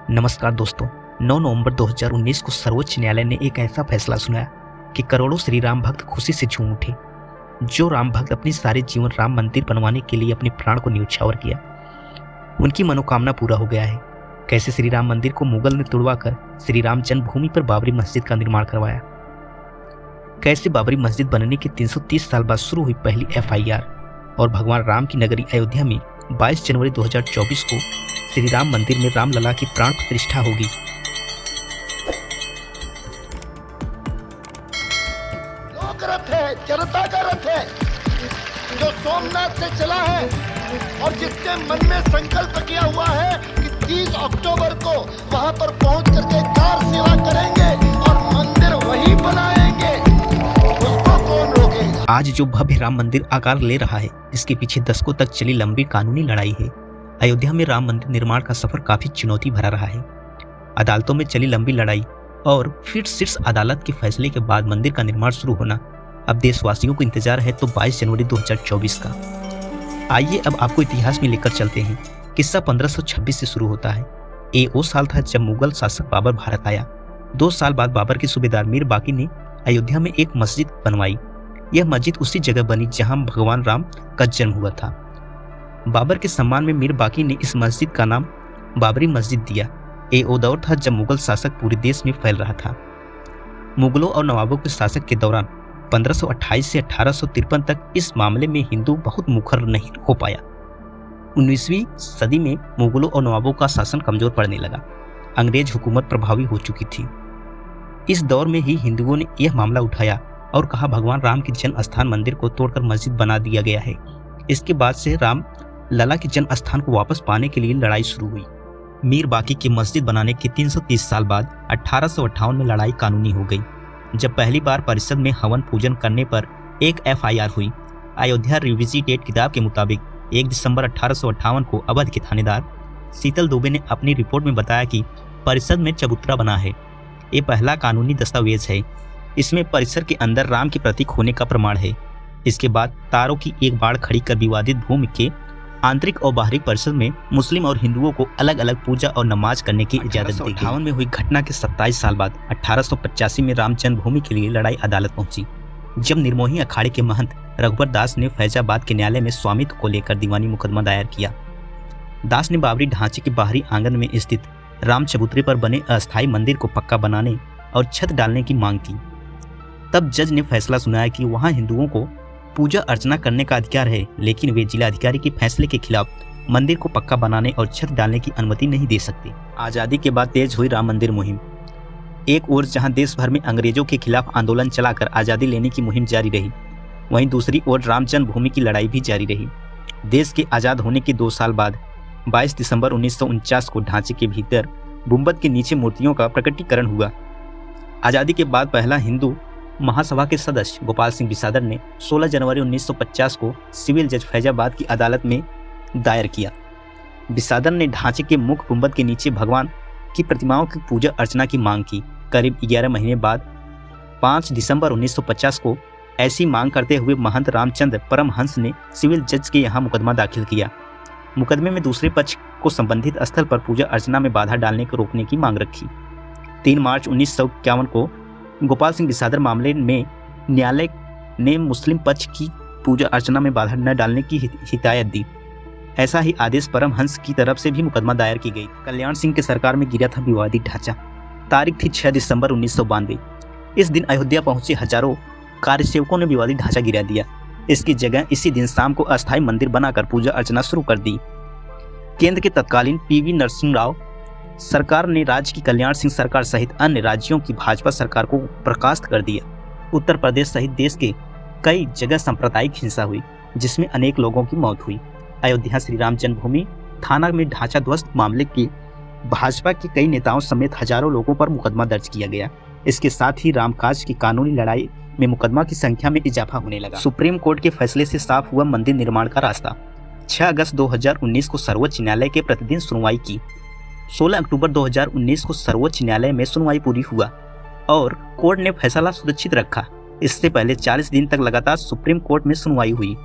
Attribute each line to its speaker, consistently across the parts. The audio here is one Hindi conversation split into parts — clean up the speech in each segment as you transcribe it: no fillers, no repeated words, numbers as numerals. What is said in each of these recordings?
Speaker 1: नमस्कार दोस्तों। 9 नवंबर 2019 को सर्वोच्च न्यायालय ने एक ऐसा फैसला सुनाया कि करोड़ों श्री राम भक्त खुशी से झूम उठे। जो राम भक्त अपनी सारे जीवन राम मंदिर बनवाने के लिए अपने प्राण को न्यौछावर किया, उनकी मनोकामना पूरा हो गया है। कैसे श्री राम मंदिर को मुगल ने तुड़वाकर श्री राम जन्मभूमि पर बाबरी मस्जिद का निर्माण करवाया। कैसे बाबरी मस्जिद बनने के 330 साल बाद शुरू हुई पहली FIR और भगवान राम की नगरी अयोध्या में 22 जनवरी 2024 को श्री राम मंदिर में रामलला की प्राण प्रतिष्ठा होगी।
Speaker 2: लोक रथ है, जनता का रथ है, जो सोमनाथ से चला है और जिसने मन में संकल्प किया हुआ है कि 30 अक्टूबर को वहां पर पहुंच करके कार सेवा करेंगे और मंदिर वही बनाएंगे, उसको कौन रोकेगा।
Speaker 1: आज जो भव्य राम मंदिर आकार ले रहा है, इसके पीछे दशकों तक चली लंबी कानूनी लड़ाई है। अयोध्या में राम मंदिर निर्माण का सफर काफी चुनौती भरा रहा है। अदालतों में चली लंबी लड़ाई और फिर शीर्ष अदालत के फैसले के बाद मंदिर का निर्माण शुरू होना अब देशवासियों को इंतजार है तो 22 जनवरी 2024 का। आइए अब आपको इतिहास में लेकर चलते हैं। किस्सा 1526 से शुरू होता है। ये वो साल था जब मुगल शासक बाबर भारत आया। 2 साल बाद बाबर के सूबेदार मीर बाकी ने अयोध्या में एक मस्जिद बनवाई। यह मस्जिद उसी जगह बनी जहां भगवान राम का जन्म हुआ था। बाबर के सम्मान में मीर बाकी ने इस मस्जिद का नाम बाबरी मस्जिद दिया। ये वो दौर था जब मुगल शासक पूरे देश में फैल रहा था। मुगलों और नवाबों के शासक के दौरान 1528 से 1853 तक इस मामले में हिंदू बहुत मुखर नहीं हो पाया। 19वीं सदी में मुगलों और नवाबों का शासन कमजोर पड़ने लगा। अंग्रेज हुकूमत प्रभावी हो चुकी थी। इस दौर में ही हिंदुओं ने यह मामला उठाया और कहा भगवान राम के जन्म स्थान मंदिर को तोड़कर मस्जिद बना दिया गया है। इसके बाद से राम लला के जन्म स्थान को वापस पाने के लिए लड़ाई शुरू हुई। मीर बाकी की मस्जिद बनाने के 330 साल बाद 1858 में लड़ाई कानूनी हो गई, जब पहली बार परिषद में हवन पूजन करने पर एक FIR हुई। अयोध्या रिविजिटेड किताब के मुताबिक 1 दिसंबर 1858 को अवध के थानेदार शीतल दुबे ने अपनी रिपोर्ट में बताया कि परिषद में चबूतरा बना है। ये पहला कानूनी दस्तावेज है। इसमें परिसर के अंदर राम के प्रतीक होने का प्रमाण है। इसके बाद तारों की एक बाड़ खड़ी कर विवादित भूमि के आंतरिक और बाहरी परिसर में मुस्लिम और हिंदुओं को अलग अलग पूजा और नमाज करने की इजाजत दी गई। में हुई घटना के 27 साल बाद 1885 में राम जन्मभूमि के लिए लड़ाई अदालत पहुंची, जब निर्मोही अखाड़े के महंत रघुबर दास ने फैजाबाद के न्यायालय में स्वामित्व को लेकर दीवानी मुकदमा दायर किया। दास ने बाबरी ढांचे के बाहरी आंगन में स्थित राम चबूतरे पर बने अस्थायी मंदिर को पक्का बनाने और छत डालने की मांग की। तब जज ने फैसला सुनाया कि वहां हिंदुओं को पूजा अर्चना करने का अधिकार है, लेकिन वे जिलाधिकारी के फैसले के खिलाफ मंदिर को पक्का बनाने और छत डालने की अनुमति नहीं दे सकते। आज़ादी के बाद तेज हुई राम मंदिर मुहिम। एक ओर जहां देश भर में अंग्रेजों के खिलाफ आंदोलन चलाकर आज़ादी लेने की मुहिम जारी रही, वहीं दूसरी ओर राम जन्मभूमि की लड़ाई भी जारी रही। देश के आज़ाद होने के 2 साल बाद 22 दिसंबर 1949 को ढांचे के भीतर गुंबद के नीचे मूर्तियों का प्रकटीकरण हुआ। आज़ादी के बाद पहला हिंदू महासभा के सदस्य गोपाल सिंह बिसादर ने 16 जनवरी 1950 को सिविल जज फैजाबाद की अदालत में दायर किया। बिसादर ने ढांचे के मुख्य गुंबद के नीचे भगवान की प्रतिमाओं की पूजा अर्चना की मांग की। करीब 11 महीने बाद 5 दिसंबर 1950 को ऐसी मांग करते हुए महंत रामचंद्र परमहंस ने सिविल जज के यहाँ मुकदमा दाखिल किया। मुकदमे में दूसरे पक्ष को संबंधित स्थल पर पूजा अर्चना में बाधा डालने को रोकने की मांग रखी। 3 मार्च 1951 को गोपाल सिंह बिसादर मामले में न्यायालय ने मुस्लिम पक्ष की पूजा अर्चना में बाधा न डालने की हिदायत दी। ऐसा ही आदेश परमहंस की तरफ से भी मुकदमा दायर की गई। कल्याण सिंह के सरकार में गिरा था विवादित ढांचा। तारीख थी 6 दिसंबर 1992। इस दिन अयोध्या पहुंचे हजारों कार्यसेवकों ने विवादित ढांचा गिरा दिया। इसकी जगह इसी दिन शाम को अस्थायी मंदिर बनाकर पूजा अर्चना शुरू कर दी। केंद्र के तत्कालीन PV नरसिंह राव सरकार ने राज्य की कल्याण सिंह सरकार सहित अन्य राज्यों की भाजपा सरकार को बर्खास्त कर दिया। उत्तर प्रदेश सहित देश के कई जगह सांप्रदायिक हिंसा हुई, जिसमें अनेक लोगों की मौत हुई। अयोध्या श्री राम जन्मभूमि थाना में ढांचा ध्वस्त मामले के भाजपा के कई नेताओं समेत हजारों लोगों पर मुकदमा दर्ज किया गया। इसके साथ ही रामकाज की कानूनी लड़ाई में मुकदमा की संख्या में इजाफा होने लगा। सुप्रीम कोर्ट के फैसले से साफ हुआ मंदिर निर्माण का रास्ता। 6 अगस्त 2019 को सर्वोच्च न्यायालय के प्रतिदिन सुनवाई की। 16 अक्टूबर 2019 को सर्वोच्च न्यायालय में सुनवाई पूरी हुआ और कोर्ट ने फैसला सुरक्षित रखा। इससे पहले 40 दिन तक लगातार सुप्रीम कोर्ट में सुनवाई हुई।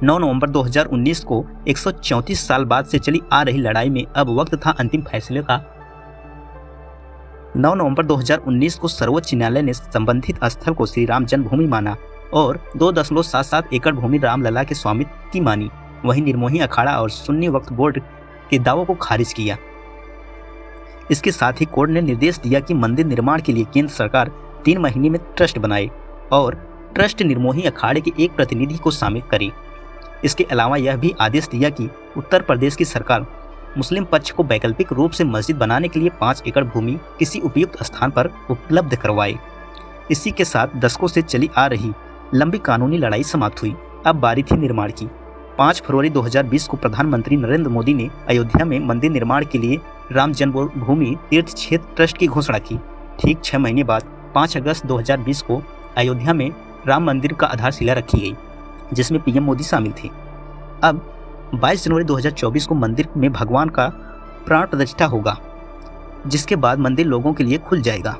Speaker 1: 9 नवंबर 2019 को 134 साल बाद से चली आ रही लड़ाई में अब वक्त था अंतिम फैसले का। 9 नवंबर 2019 को सर्वोच्च न्यायालय ने संबंधित स्थल को श्री राम जन्मभूमि माना और 2.77 एकड़ भूमि रामलला के स्वामित्व की मानी। वहीं निर्मोही अखाड़ा और सुन्नी वक्फ बोर्ड के दावों को खारिज किया। इसके साथ ही कोर्ट ने निर्देश दिया कि मंदिर निर्माण के लिए केंद्र सरकार 3 महीने में ट्रस्ट बनाए और ट्रस्ट निर्मोही अखाड़े के एक प्रतिनिधि को शामिल करे। इसके अलावा यह भी आदेश दिया कि उत्तर प्रदेश की सरकार मुस्लिम पक्ष को वैकल्पिक रूप से मस्जिद बनाने के लिए 5 एकड़ भूमि किसी उपयुक्त स्थान पर उपलब्ध करवाए। इसी के साथ दशकों से चली आ रही लंबी कानूनी लड़ाई समाप्त हुई। अब बारी थी निर्माण की। 5 फरवरी 2020 को प्रधानमंत्री नरेंद्र मोदी ने अयोध्या में मंदिर निर्माण के लिए राम जन्मभूमि तीर्थ क्षेत्र ट्रस्ट की घोषणा की। ठीक 6 महीने बाद 5 अगस्त 2020 को अयोध्या में राम मंदिर का आधारशिला रखी गई, जिसमें पीएम मोदी शामिल थे। अब 22 जनवरी 2024 को मंदिर में भगवान का प्राण प्रतिष्ठा होगा, जिसके बाद मंदिर लोगों के लिए खुल जाएगा।